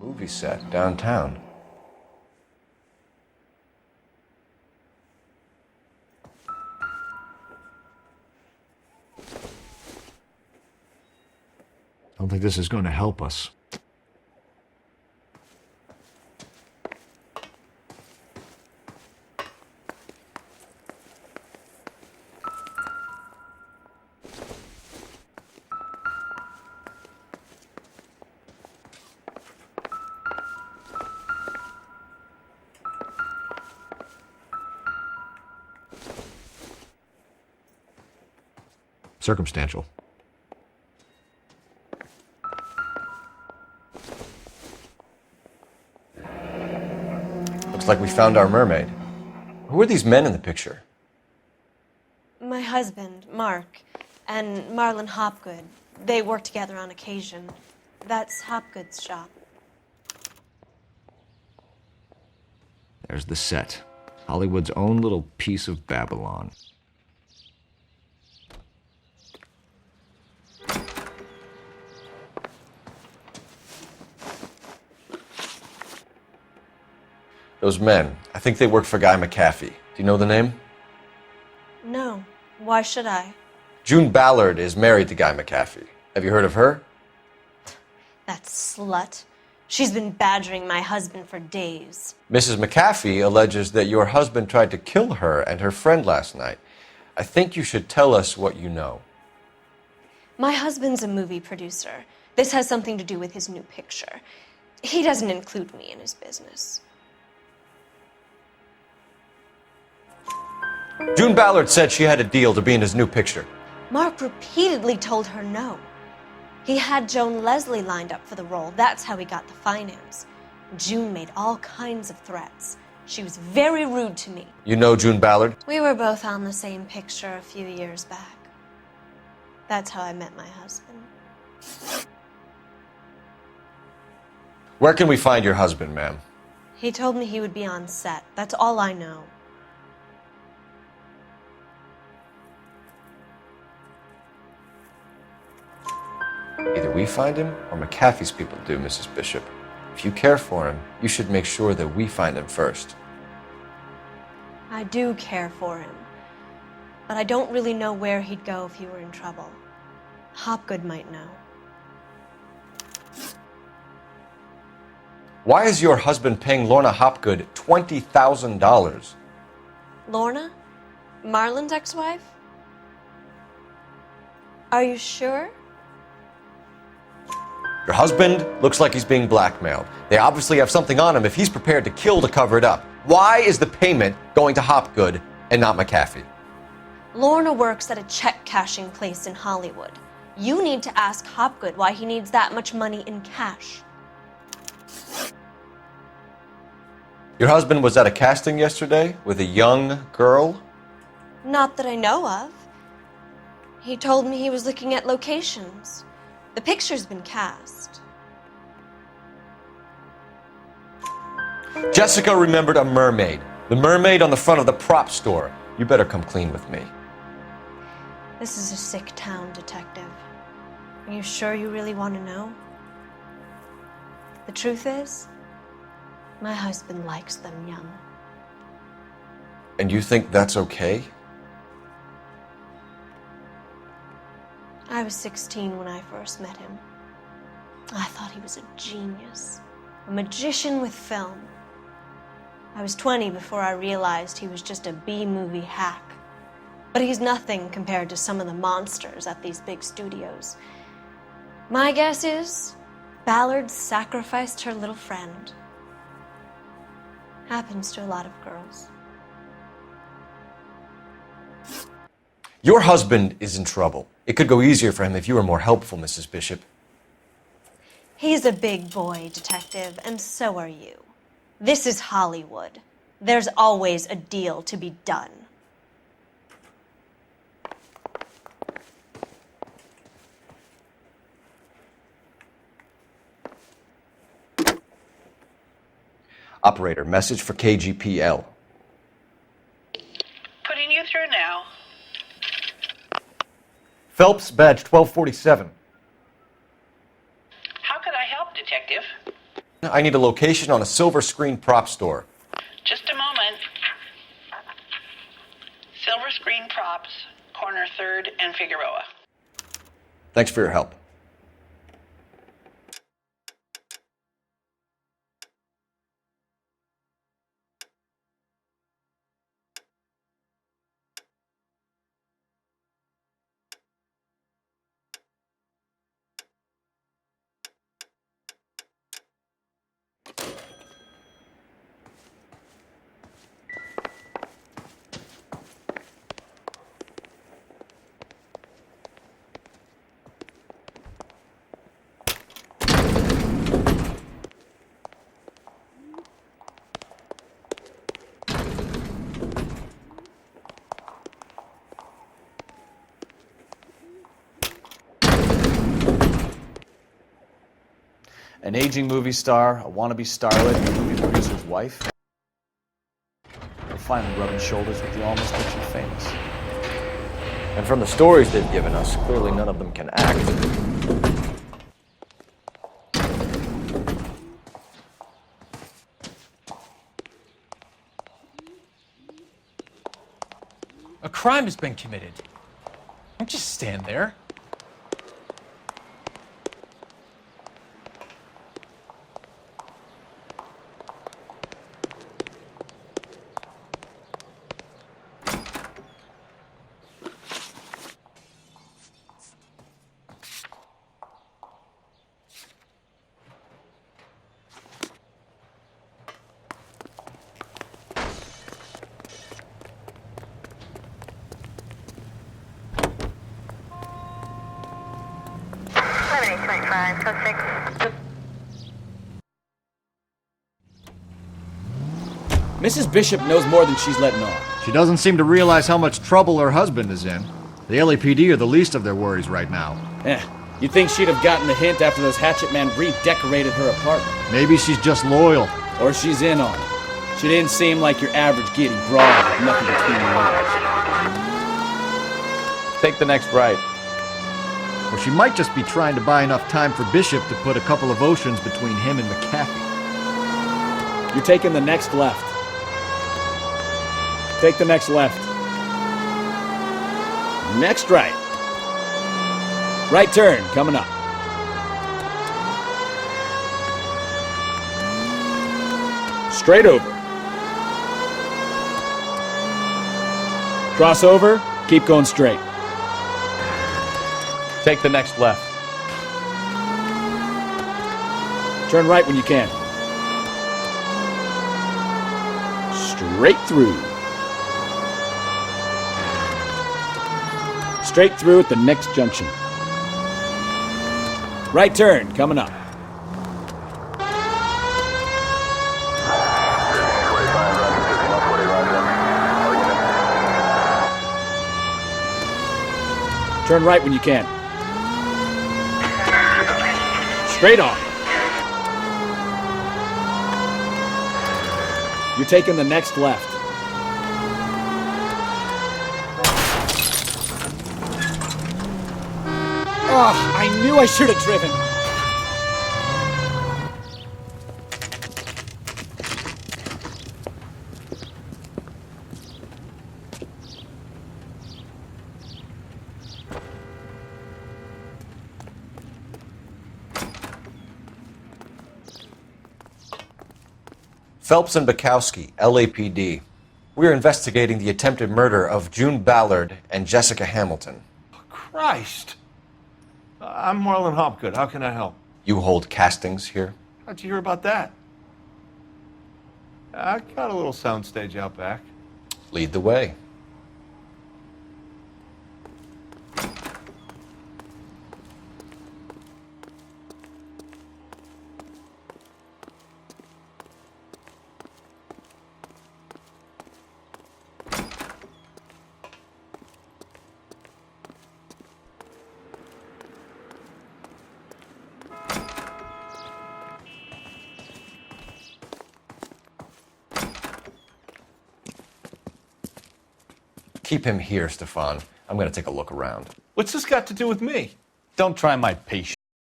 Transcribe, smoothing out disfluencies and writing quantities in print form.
Movie set downtown. I don't think this is going to help us. Circumstantial. Looks like we found our mermaid. Who are these men in the picture? My husband, Mark, and Marlon Hopgood. They work together on occasion. That's Hopgood's shop. There's the set. Hollywood's own little piece of Babylon. Those men, I think they work for Guy McAfee. Do you know the name? No. Why should I? June Ballard is married to Guy McAfee. Have you heard of her? That slut. She's been badgering my husband for days. Mrs. McAfee alleges that your husband tried to kill her and her friend last night. I think you should tell us what you know. My husband's a movie producer. This has something to do with his new picture. He doesn't include me in his business. June Ballard said she had a deal to be in his new picture. Mark repeatedly told her no. He had Joan Leslie lined up for the role. That's how he got the finance. June made all kinds of threats. She was very rude to me. You know June Ballard? We were both on the same picture a few years back. That's how I met my husband. Where can we find your husband, ma'am? He told me he would be on set. That's all I know. Either we find him or McAfee's people do, Mrs. Bishop. If you care for him, you should make sure that we find him first. I do care for him, but I don't really know where he'd go if he were in trouble. Hopgood might know. Why is your husband paying Lorna Hopgood $20,000? Lorna? Marlon's ex-wife? Are you sure? Your husband looks like he's being blackmailed. They obviously have something on him if he's prepared to kill to cover it up. Why is the payment going to Hopgood and not McAfee? Lorna works at a check-cashing place in Hollywood. You need to ask Hopgood why he needs that much money in cash. Your husband was at a casting yesterday with a young girl? Not that I know of. He told me he was looking at locations. The picture's been cast. Jessica remembered a mermaid. The mermaid on the front of the prop store. You better come clean with me. This is a sick town, Detective. Are you sure you really want to know? The truth is, my husband likes them young. And you think that's okay? I was 16 when I first met him. I thought he was a genius, a magician with film. I was 20 before I realized he was just a B-movie hack. But he's nothing compared to some of the monsters at these big studios. My guess is Ballard sacrificed her little friend. Happens to a lot of girls. Your husband is in trouble. It could go easier for him if you were more helpful, Mrs. Bishop. He's a big boy, Detective, and so are you. This is Hollywood. There's always a deal to be done. Operator, message for KGPL. Putting you through now. Phelps, badge 1247. How could I help, Detective? I need a location on a silver screen prop store. Just a moment. Silver Screen Props, corner 3rd and Figueroa. Thanks for your help. An aging movie star, a wannabe starlet, and a movie producer's wife. They're finally rubbing shoulders with the almost rich and famous. And from the stories they've given us, clearly none of them can act. A crime has been committed. Don't just stand there. Mrs. Bishop knows more than she's letting on. She doesn't seem to realize how much trouble her husband is in. The LAPD are the least of their worries right now. You'd think she'd have gotten the hint after those hatchet men redecorated her apartment. Maybe she's just loyal. Or she's in on it. She didn't seem like your average giddy broad with nothing between her ears. Take the next right. Or she might just be trying to buy enough time for Bishop to put a couple of oceans between him and McAfee. You're taking the next left. Take the next left. Next right. Right turn, coming up. Straight over. Cross over, keep going straight. Take the next left. Turn right when you can. Straight through. Straight through at the next junction. Right turn, coming up. Turn right when you can. Straight on. You're taking the next left. Oh, I knew I should have driven. Phelps and Bukowski, LAPD. We're investigating the attempted murder of June Ballard and Jessica Hamilton. Christ! I'm Marlon Hopgood. How can I help? You hold castings here? How'd you hear about that? I got a little soundstage out back. Lead the way. Keep him here, Stefan. I'm going to take a look around. What's this got to do with me? Don't try my patience.